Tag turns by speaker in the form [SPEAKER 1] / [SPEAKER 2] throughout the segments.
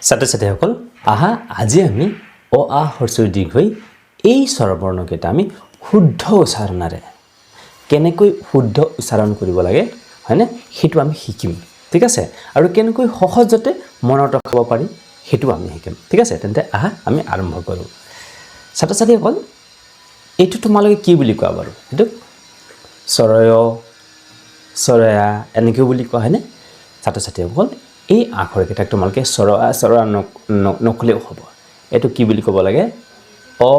[SPEAKER 1] ছাত্ৰ-ছাত্ৰীসকল আহা আজি আমি অ আ হ্ৰস্বই দীৰ্ঘই এই স্বৰবৰ্ণকেইটা আমি শুদ্ধ উচ্চাৰণেৰে কেনেকৈ শুদ্ধ উচ্চাৰণ কৰিব লাগে হয়নে সেইটো আমি শিকিম ঠিক আছে আৰু কেনেকৈ সহজতে মনত ৰাখিব পাৰি সেইটো আমি শিকিম ঠিক আছে তেন্তে আহা আমি আৰম্ভ কৰো ছাত্ৰ-ছাত্ৰীসকল এইটো তোমালোকে কি বুলি কোৱা বাৰু এটো সৰয় সৰয়া এনেকৈ বুলি কোৱা হয়নে ছাত্ৰ-ছাত্ৰীসকল এই আখৰকেইটাক তোমালোকে সৰয়া নকলেও হ'ব এটো কি বুলি ক'ব লাগে অ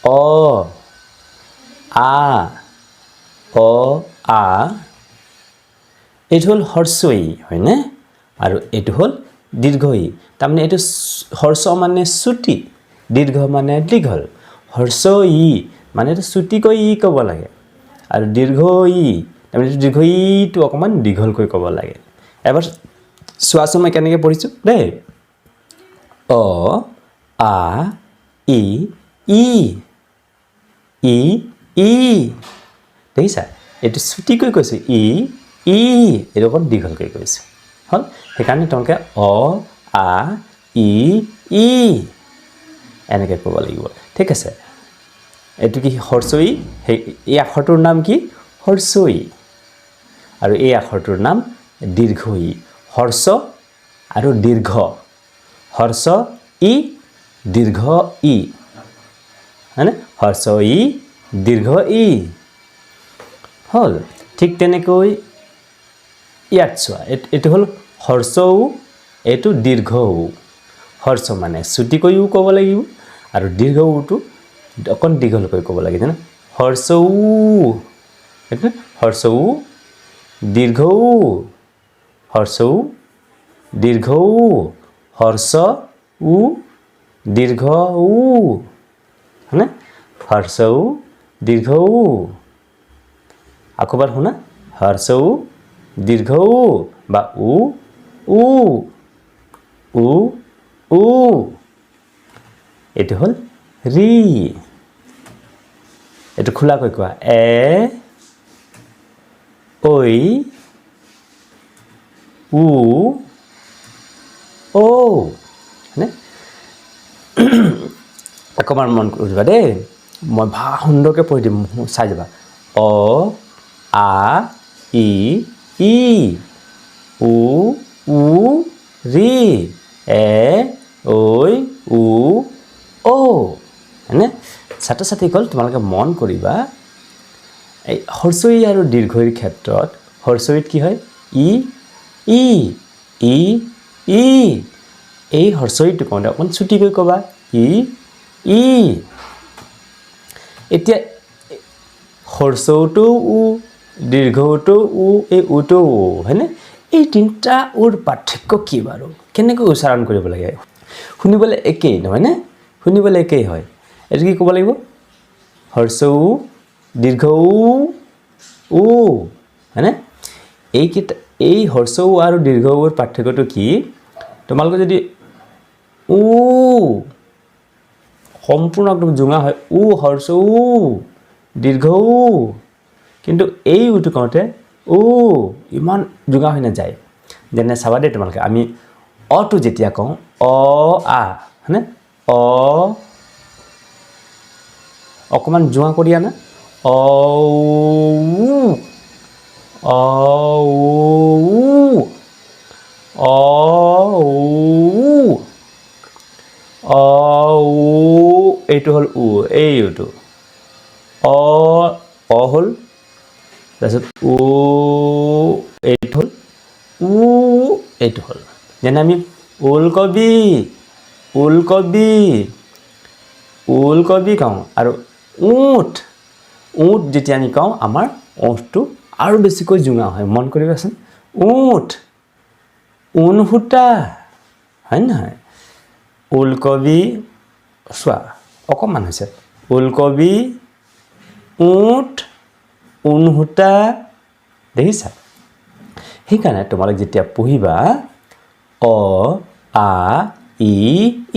[SPEAKER 1] অ আ অ আ এইটো হল হ্ৰস্বই হয়নে আৰু এইটো হল দীৰ্ঘই তাৰমানে এইটো হ্ৰস্ব মানে ছুটি দীৰ্ঘ মানে দীঘল হ্ৰস্বই মানে এইটো ছুটিকৈ ই ক'ব লাগে আৰু দীৰ্ঘই তাৰমানে দীৰ্ঘইটো অকমান দীঘলকৈ ক'ব লাগে এবাৰ সোৱাছো মই কেনেকৈ পঢ়িছো দেই অ আ ই ই ই ই দেখিছা এইটো ছুটিকৈ কৈছো ই ই এইটো অকণ দীঘলকৈ কৈছো হল সেইকাৰণে তোমালোকে অ আ ই ই এনেকৈ ক'ব লাগিব ঠিক আছে এইটো কি হ্ৰস্বই এই আখৰটোৰ নাম কি হ্ৰস্বই আৰু এই আখৰটোৰ নাম দীৰ্ঘই হ্ৰস্ব আৰু দীৰ্ঘ হ্ৰস্ব ই দীৰ্ঘ ই হয়নে হ্ৰস্ব ই দীৰ্ঘ ই হল ঠিক তেনেকৈ ইয়াত চোৱা এইটো হল হ্ৰস্বও এইটো দীৰ্ঘও হ্ৰস্ব মানে ছুটিকৈও ক'ব লাগিব আৰু দীৰ্ঘওটো অকণ দীঘলকৈ ক'ব লাগে জানা হ্ৰস্বও এইটো হ্ৰস্বও দীৰ্ঘও হ্ৰস্বও দীৰ্ঘও হ্ৰস্ব উ দীৰ্ঘ উ হয়নে হ্ৰস্বও দীৰ্ঘ উ আকবাৰ শুনা হ্ৰস্বও দীৰ্ঘ উ বা উ উ উ উ এইটো হল ৰি এইটো খোলাকৈ কোৱা এ ঐ উ ও হয়নে অকমান মন কৰিবা দেই মই ভা সুন্দৰকৈ পঢ়ি দিম চাই যাবা অ আ ই ই উ উ ৰি এ ঐ উ ও হয়নে ছাত্ৰ-ছাত্ৰীসকল তোমালোকে মন কৰিবা এই হ্ৰস্বই আৰু দীৰ্ঘইৰ ক্ষেত্ৰত হ্ৰস্বইত কি হয় ই ই ই ই এই হ্ৰস্বইটো কওঁতে অকণ ছুটিকৈ ক'বা ই ই এতিয়া হ্ৰস্বটো উ দীৰ্ঘটো উ এই উটো উ হয়নে এই তিনিটা উৰ পাৰ্থক্য কি বাৰু কেনেকৈ উচ্চাৰণ কৰিব লাগে শুনিবলৈ একেই নহয়নে শুনিবলৈ একেই হয় এইটো কি ক'ব লাগিব হ্ৰস্ব উ দীৰ্ঘ উ হয়নে এই হ্ৰস্ব উ আৰু দীৰ্ঘ উৰ পাৰ্থক্যটো কি তোমালোকে যদি উ সম্পূৰ্ণ একদম জোঙা হয় উ হ্ৰস্ব উ দীৰ্ঘ উ কিন্তু এই উটো কওঁতে উ ইমান জোঙা হৈ নাযায় যেনে চাবা দেই তোমালোকে আমি অটো যেতিয়া কওঁ অ আ হয়নে অ অকমান জোঙা কৰি আনা অ অ অ অ এইটো হল উ এই উটো অ হল তাৰপিছত উ এইটো হল উ এইটো হল যেনে আমি ওলকবি ওলকবি ওলকবি কওঁ আৰু উঠ উঠ যেতিয়া আমি কওঁ আমাৰ ওঠটো আৰু বেছিকৈ জোঙা হয় মন কৰিবাচোন উঠ ঊনসূতা হয় নহয় ওলকবি চোৱা অকণমান হৈছে ওলকবি উঠ ঊনসূতা দেখিছা সেইকাৰণে তোমালোক যেতিয়া পঢ়িবা অ আ ই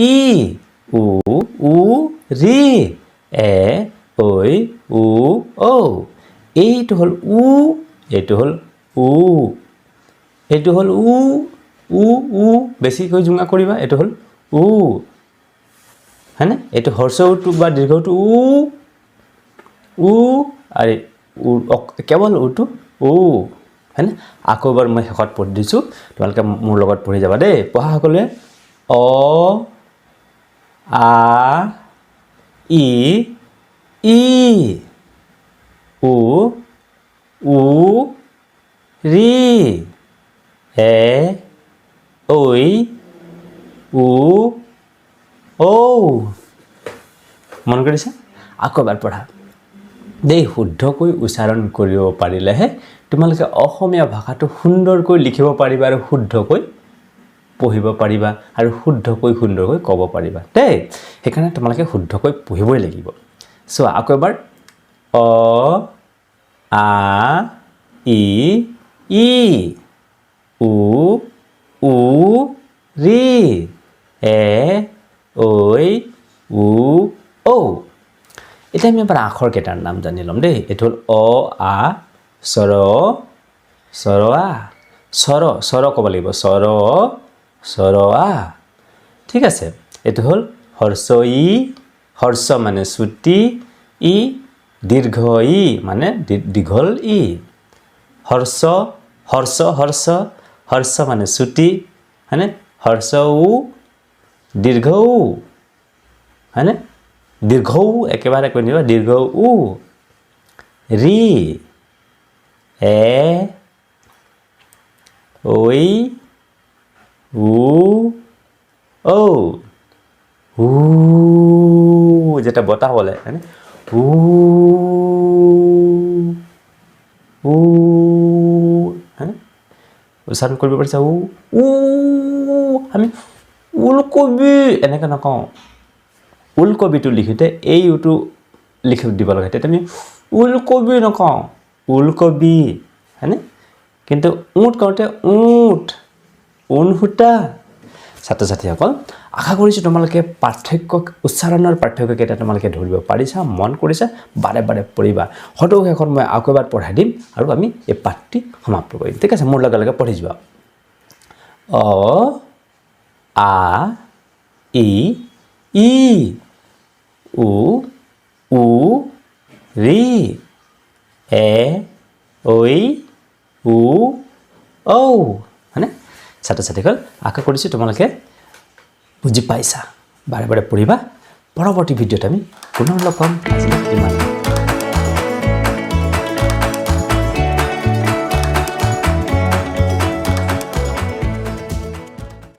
[SPEAKER 1] ই উ উ ৰি এ ঐ উ ঔ এইটো হল উ এইটো হল উ এইটো হল উ উ বেছিকৈ জোঙা কৰিবা এইটো হ'ল উ হয়নে এইটো হৰ্ষ উটো বা দীৰ্ঘ উটো উ আৰে কেৱল উটো উ হয়নে আকৌ এবাৰ মই শেষত পঢ়ি দিছোঁ তোমালোকে মোৰ লগত পঢ়ি যাবা দেই পঢ়া সকলোৱে অ আ ই ই উ উ ৰি এ ঐ উ ঔ মন কৰিছে আকৌ এবাৰ পঢ়া দেই শুদ্ধকৈ উচ্চাৰণ কৰিব পাৰিলেহে তোমালোকে অসমীয়া ভাষাটো সুন্দৰকৈ লিখিব পাৰিবা আৰু শুদ্ধকৈ পঢ়িব পাৰিবা আৰু শুদ্ধকৈ ক'ব পাৰিবা দেই সেইকাৰণে তোমালোকে শুদ্ধকৈ পঢ়িবই লাগিব সো আকৌ এবাৰ অ আ ই ই উ উ ৰি এ ঐ উ ঔ এতিয়া আমি এবাৰ আখৰ কেইটাৰ নাম জানি ল'ম দেই এইটো হ'ল অ আ স্বৰ আ স্বৰ ক'ব লাগিব স্বৰ আ ঠিক আছে এইটো হ'ল হৰ্ষ ই হৰ্ষ মানে চুটি ই দীৰ্ঘ ই মানে দীঘল ই হৰ্ষ মানে চুটি হয়নে হৰ্ষ উ দীৰ্ঘ উ হয়নে দীৰ্ঘ উ একেবাৰে কৈ দিবা দীৰ্ঘ উ ৰি এ ঐ উ ঔ উ যেটা বতাহ বলে হয়নে উ উ হয়নে উচ্চাৰণ কৰিব পাৰিছা উ উ আমি ওলকবি এনেকৈ নকওঁ ওলকবিটো লিখোঁতে এই উটো লিখি দিব লাগে তেতিয়া আমি ওলকবি নকওঁ ওলকবি হয়নে কিন্তু উট কওঁতে উট উনসূতা ছাত্ৰ ছাত্ৰীসকল আশা কৰিছোঁ তোমালোকে উচ্চাৰণৰ পাৰ্থক্য কেইটা তোমালোকে ধৰিব পাৰিছা মন কৰিছা বাৰে বাৰে পঢ়িবা হয়তো শেষত মই আকৌ এবাৰ পঢ়াই দিম আৰু আমি এই পাঠটি সমাপ্ত কৰিম ঠিক আছে মোৰ লগে লগে পঢ়ি যোৱা অ আ ই ই উ উ ৰি এ ঐ উ ঔ হয়নে ছাত্ৰ ছাত্ৰীসকল আশা কৰিছোঁ তোমালোকে বুজি পাইছা বাৰে বাৰে পঢ়িবা পৰৱৰ্তী ভিডিঅ'ত আমি পুনৰ লগ পাম আজিলৈ ইমান